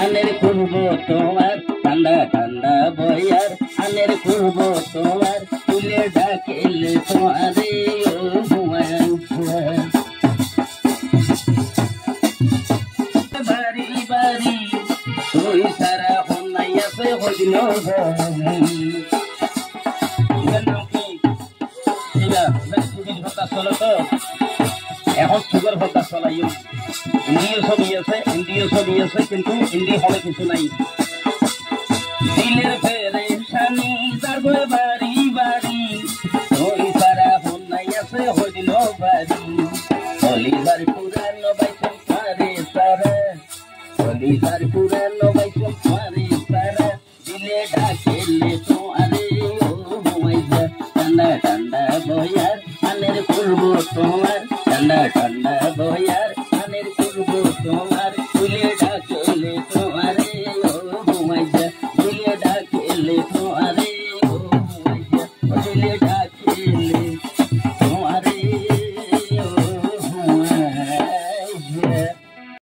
আনের করবো তোমার ঠান্ডা ঠান্ডা বয়ার আনের করবো তোমার তুলে ডাকিলে তোমারে ও হুমায়ুন বাড়ি বাড়ি তুই সারা হন্যাই আছে হইল এখন সুগার ভোটা চলাইও ইন্ডিয় ছবি আছে কিন্তু হিন্দি হলে কিছু নাই দিলের পেরেশানি যাবে বাড়ি বাড়ি ওই সারা হন্যাই আছে হইল বাড়ি হলিদার পুরানো বাইসন পারে সারা হলিদার পুরানো বাইসন পারে সারা দিলে ডাকেলে তো আরে ও হুমাইজা ঠান্ডা ঠান্ডা বয়ার আনের করবো তোমার ঠান্ডা ঠান্ডা বয়ার আনের করবো তোমার তুলে ডাকেলে তোমারে ও হুমাইজা তুলে ডাকেলে তোমারে ও হুমাইজা